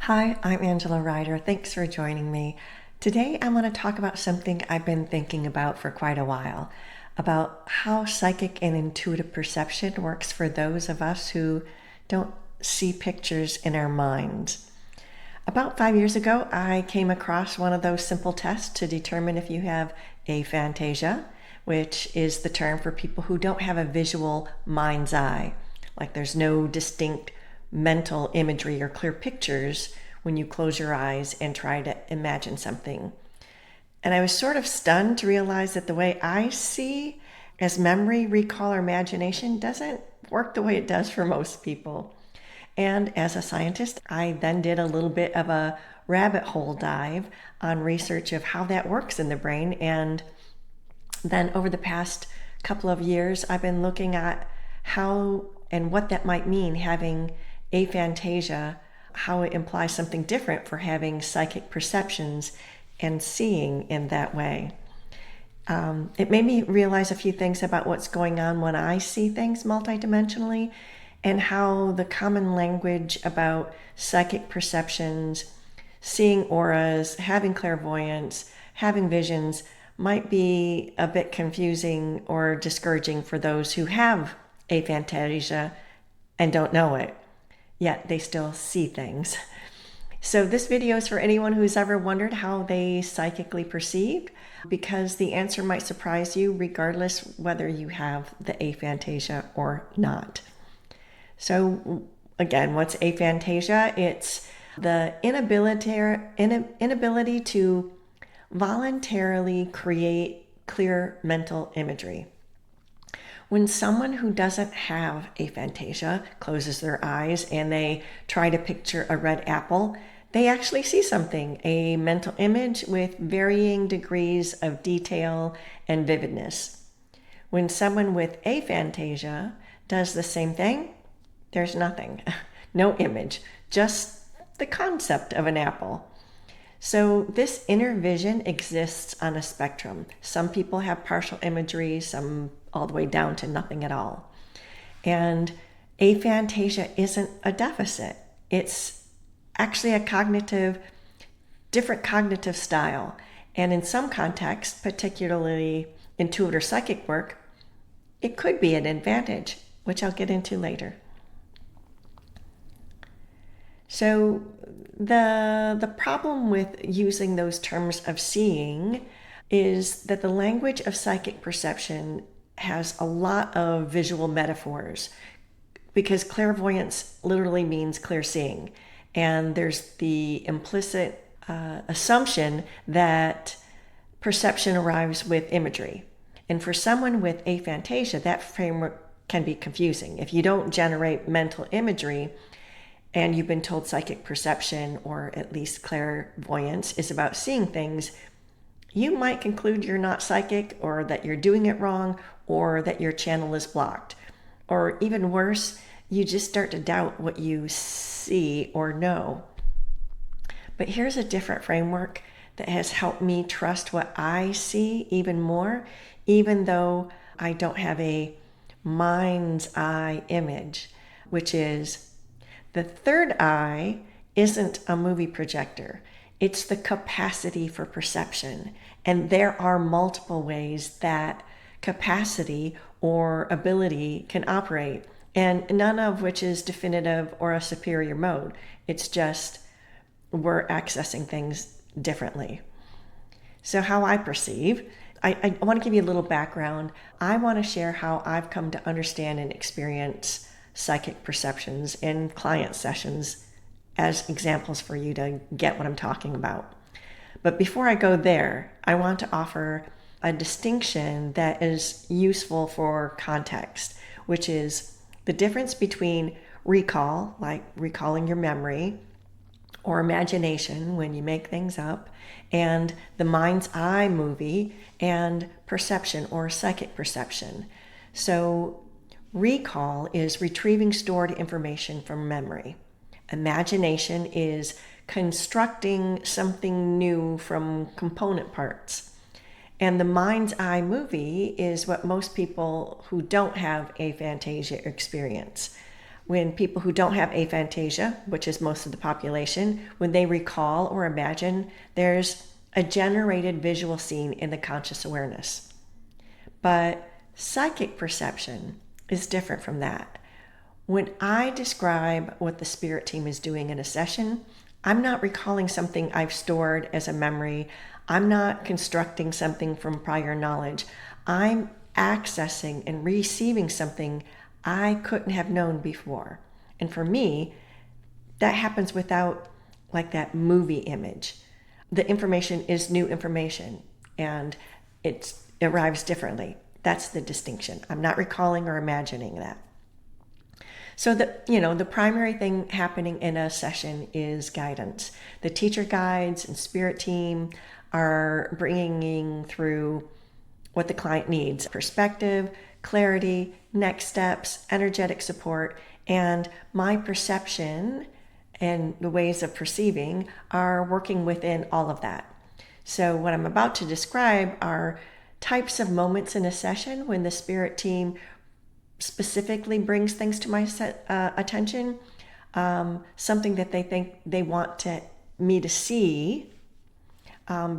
Hi, I'm Angela Ryder. Thanks for joining me. Today I want to talk about something I've been thinking about for quite a while, about how psychic and intuitive perception works for those of us who don't see pictures in our minds. About 5 years ago, I came across one of those simple tests to determine if you have aphantasia, which is the term for people who don't have a visual mind's eye. Like there's no distinct mental imagery or clear pictures when you close your eyes and try to imagine something. And I was sort of stunned to realize that the way I see as memory, recall, or imagination doesn't work the way it does for most people. And as a scientist, I then did a little bit of a rabbit hole dive on research of how that works in the brain. And then over the past couple of years, I've been looking at how and what that might mean, having aphantasia, how it implies something different for having psychic perceptions and seeing in that way. It made me realize a few things about what's going on when I see things multidimensionally, and how the common language about psychic perceptions, seeing auras, having clairvoyance, having visions might be a bit confusing or discouraging for those who have aphantasia and don't know it, yet they still see things. So this video is for anyone who's ever wondered how they psychically perceive, because the answer might surprise you regardless whether you have the aphantasia or not. So again, what's aphantasia? It's the inability to voluntarily create clear mental imagery. When someone who doesn't have aphantasia closes their eyes and they try to picture a red apple, they actually see something, a mental image with varying degrees of detail and vividness. When someone with aphantasia does the same thing, there's nothing, no image, just the concept of an apple. So this inner vision exists on a spectrum. Some people have partial imagery, some all the way down to nothing at all. And aphantasia isn't a deficit. It's actually a different cognitive style. And in some contexts, particularly intuitive or psychic work, it could be an advantage, which I'll get into later. So the problem with using those terms of seeing is that the language of psychic perception has a lot of visual metaphors, because clairvoyance literally means clear seeing. And there's the implicit assumption that perception arrives with imagery. And for someone with aphantasia, that framework can be confusing. If you don't generate mental imagery, and you've been told psychic perception, or at least clairvoyance, is about seeing things, you might conclude you're not psychic, or that you're doing it wrong, or that your channel is blocked. Or even worse, you just start to doubt what you see or know. But here's a different framework that has helped me trust what I see even more, even though I don't have a mind's eye image, which is the third eye isn't a movie projector. It's the capacity for perception. And there are multiple ways that capacity or ability can operate, and none of which is definitive or a superior mode. It's just we're accessing things differently. So how I perceive, I want to give you a little background. I want to share how I've come to understand and experience psychic perceptions in client sessions as examples for you to get what I'm talking about. But before I go there, I want to offer a distinction that is useful for context, which is the difference between recall, like recalling your memory, or imagination when you make things up, and the mind's eye movie, and perception or psychic perception. So recall is retrieving stored information from memory. Imagination is constructing something new from component parts. And the mind's eye movie is what most people who don't have aphantasia experience. when people who don't have aphantasia, which is most of the population, when they recall or imagine, there's a generated visual scene in the conscious awareness. But psychic perception is different from that. When I describe what the spirit team is doing in a session, I'm not recalling something I've stored as a memory. I'm not constructing something from prior knowledge. I'm accessing and receiving something I couldn't have known before. And for me, that happens without like that movie image. The information is new information and it arrives differently. That's the distinction. I'm not recalling or imagining that. So the primary thing happening in a session is guidance. The teacher guides and spirit team are bringing through what the client needs: perspective, clarity, next steps, energetic support, and my perception and the ways of perceiving are working within all of that. So what I'm about to describe are types of moments in a session when the spirit team specifically brings things to my attention, something that they think they want me to see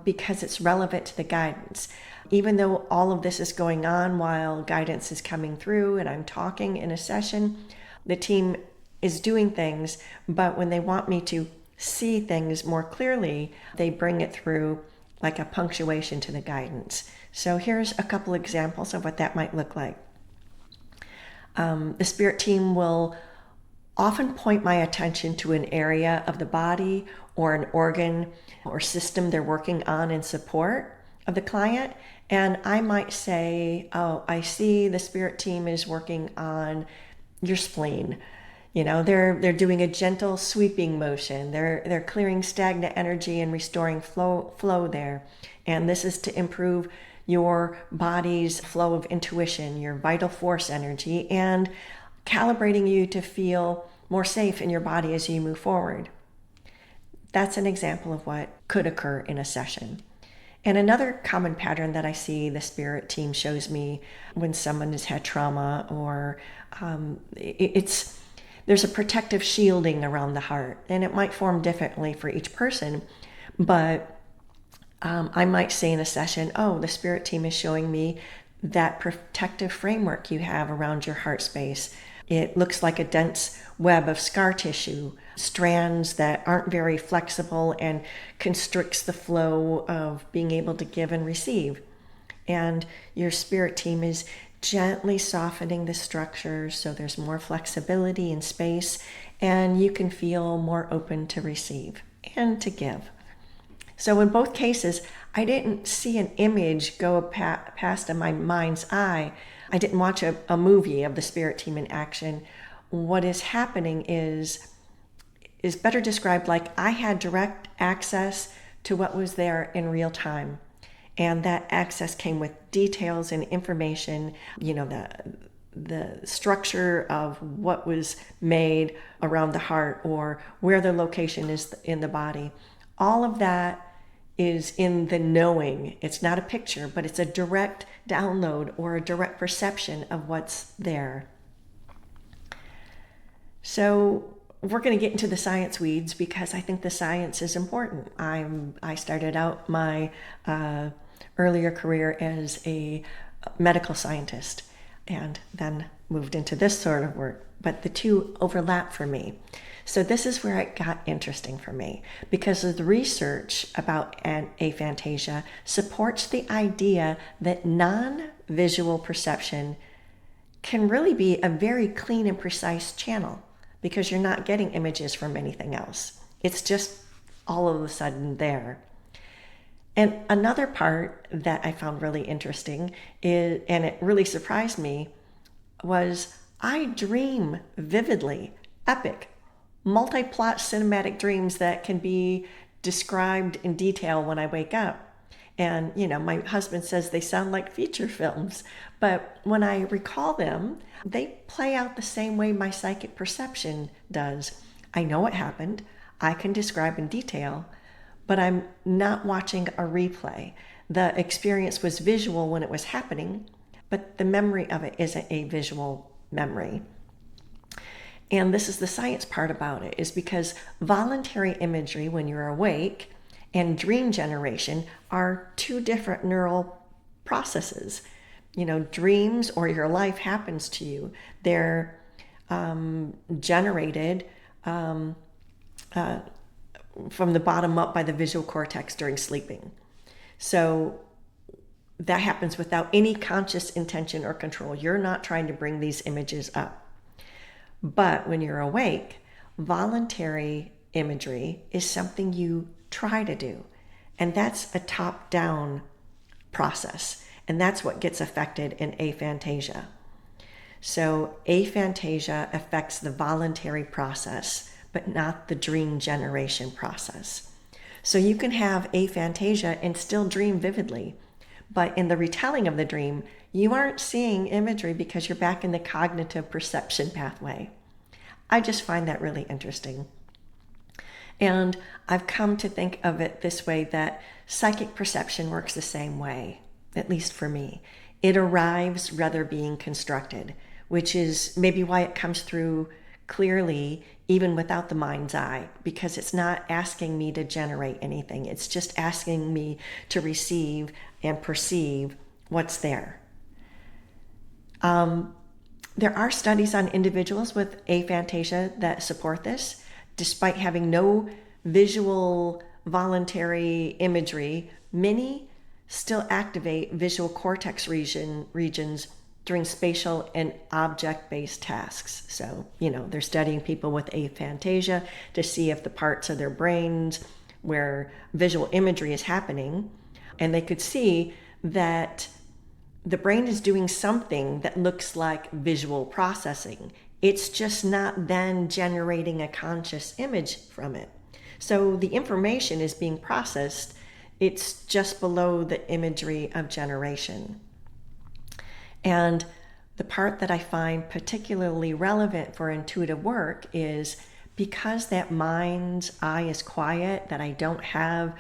because it's relevant to the guidance. Even though all of this is going on while guidance is coming through and I'm talking in a session, the team is doing things, but when they want me to see things more clearly, they bring it through like a punctuation to the guidance. So here's a couple examples of what that might look like. The spirit team will often point my attention to an area of the body or an organ or system they're working on in support of the client. And I might say, oh, I see the spirit team is working on your spleen. They're doing a gentle sweeping motion. They're clearing stagnant energy and restoring flow there. And this is to improve your body's flow of intuition, your vital force energy, and calibrating you to feel more safe in your body as you move forward. That's an example of what could occur in a session. And another common pattern that I see the spirit team shows me when someone has had trauma or there's a protective shielding around the heart, and it might form differently for each person, but I might say in a session, oh, the spirit team is showing me that protective framework you have around your heart space. It looks like a dense web of scar tissue, strands that aren't very flexible and constricts the flow of being able to give and receive. And your spirit team is gently softening the structure so there's more flexibility and space, and you can feel more open to receive and to give. So in both cases, I didn't see an image go past in my mind's eye. I didn't watch a movie of the spirit team in action. What is happening is better described like I had direct access to what was there in real time. And that access came with details and information, the structure of what was made around the heart or where the location is in the body. All of that is in the knowing. It's not a picture, but it's a direct download or a direct perception of what's there. So we're going to get into the science weeds because I think the science is important. I started out my earlier career as a medical scientist and then moved into this sort of work, but the two overlap for me. So this is where it got interesting for me because the research about aphantasia supports the idea that non-visual perception can really be a very clean and precise channel because you're not getting images from anything else. It's just all of a sudden there. And another part that I found really interesting is, and it really surprised me, was I dream vividly, epic, multi-plot cinematic dreams that can be described in detail when I wake up. And, my husband says they sound like feature films, but when I recall them, they play out the same way my psychic perception does. I know what happened. I can describe in detail, but I'm not watching a replay. The experience was visual when it was happening, but the memory of it isn't a visual memory. And this is the science part about it, is because voluntary imagery when you're awake and dream generation are two different neural processes. Dreams or your life happens to you. They're generated from the bottom up by the visual cortex during sleeping. So that happens without any conscious intention or control. You're not trying to bring these images up. But when you're awake, voluntary imagery is something you try to do. And that's a top-down process. And that's what gets affected in aphantasia. So aphantasia affects the voluntary process, but not the dream generation process. So you can have aphantasia and still dream vividly. But in the retelling of the dream, you aren't seeing imagery because you're back in the cognitive perception pathway. I just find that really interesting. And I've come to think of it this way, that psychic perception works the same way, at least for me. It arrives rather being constructed, which is maybe why it comes through clearly even without the mind's eye, because it's not asking me to generate anything. It's just asking me to receive and perceive what's there. There are studies on individuals with aphantasia that support this. Despite having no visual voluntary imagery, many still activate visual cortex regions during spatial and object-based tasks. So, they're studying people with aphantasia to see if the parts of their brains where visual imagery is happening, and they could see that the brain is doing something that looks like visual processing. It's just not then generating a conscious image from it. So the information is being processed. It's just below the imagery of generation. And the part that I find particularly relevant for intuitive work is because that mind's eye is quiet, that I don't have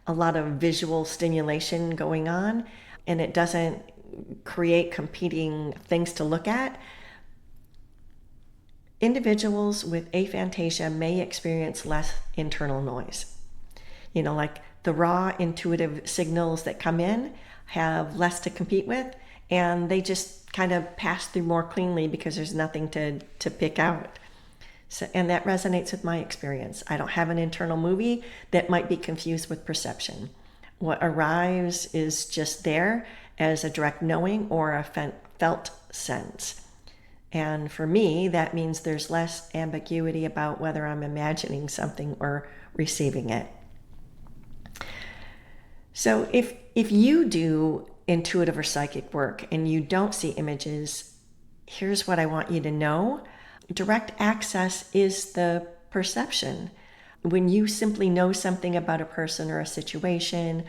a lot of visual stimulation going on, and it doesn't create competing things to look at. Individuals with aphantasia may experience less internal noise. Like the raw intuitive signals that come in have less to compete with, and they just kind of pass through more cleanly because there's nothing to pick out. So, and that resonates with my experience. I don't have an internal movie that might be confused with perception. What arrives is just there as a direct knowing or a felt sense. And for me, that means there's less ambiguity about whether I'm imagining something or receiving it. So if you do intuitive or psychic work and you don't see images, here's what I want you to know. Direct access is the perception. When you simply know something about a person or a situation,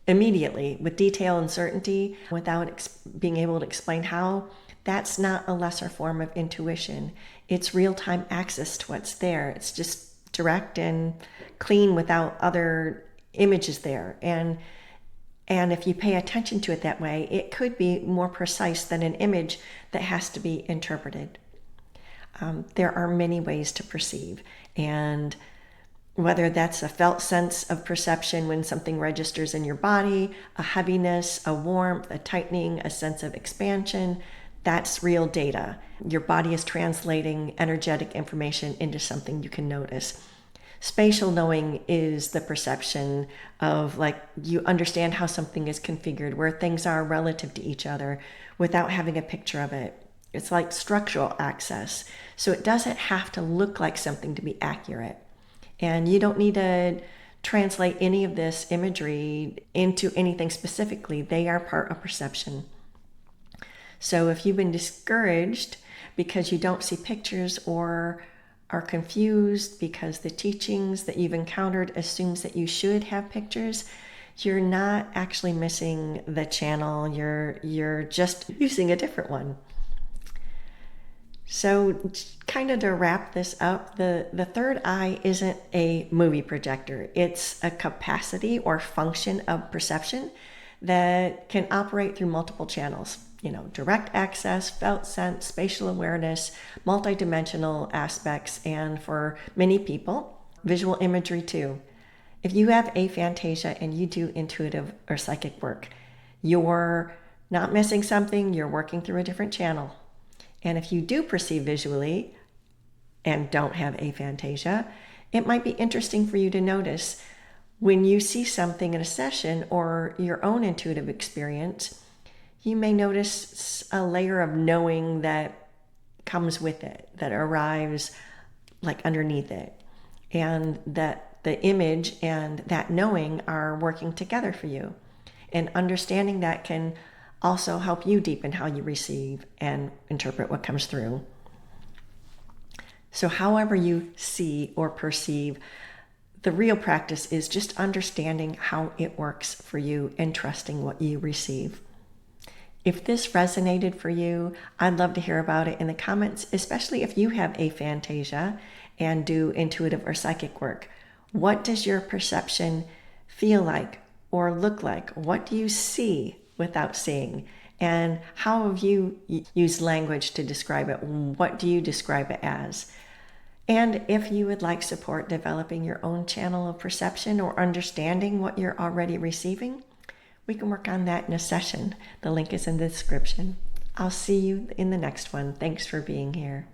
immediately, with detail and certainty, without being able to explain how, that's not a lesser form of intuition. It's real-time access to what's there. It's just direct and clean without other images there. And if you pay attention to it that way, it could be more precise than an image that has to be interpreted. There are many ways to perceive, and whether that's a felt sense of perception when something registers in your body, a heaviness, a warmth, a tightening, a sense of expansion, that's real data. Your body is translating energetic information into something you can notice. Spatial knowing is the perception of, like, you understand how something is configured, where things are relative to each other without having a picture of it. It's like structural access. So it doesn't have to look like something to be accurate. And you don't need to translate any of this imagery into anything specifically. They are part of perception. So if you've been discouraged because you don't see pictures or are confused because the teachings that you've encountered assumes that you should have pictures, you're not actually missing the channel. You're just using a different one. So kind of to wrap this up, the third eye isn't a movie projector. It's a capacity or function of perception that can operate through multiple channels. direct access, felt sense, spatial awareness, multidimensional aspects, and for many people, visual imagery too. If you have aphantasia and you do intuitive or psychic work, you're not missing something, you're working through a different channel. And if you do perceive visually and don't have aphantasia, it might be interesting for you to notice when you see something in a session or your own intuitive experience, you may notice a layer of knowing that comes with it, that arrives like underneath it, and that the image and that knowing are working together for you. And understanding that can also help you deepen how you receive and interpret what comes through. So however you see or perceive, the real practice is just understanding how it works for you and trusting what you receive. If this resonated for you, I'd love to hear about it in the comments, especially if you have aphantasia and do intuitive or psychic work. What does your perception feel like or look like? What do you see without seeing? And how have you used language to describe it? What do you describe it as? And if you would like support developing your own channel of perception or understanding what you're already receiving, we can work on that in a session. The link is in the description. I'll see you in the next one. Thanks for being here.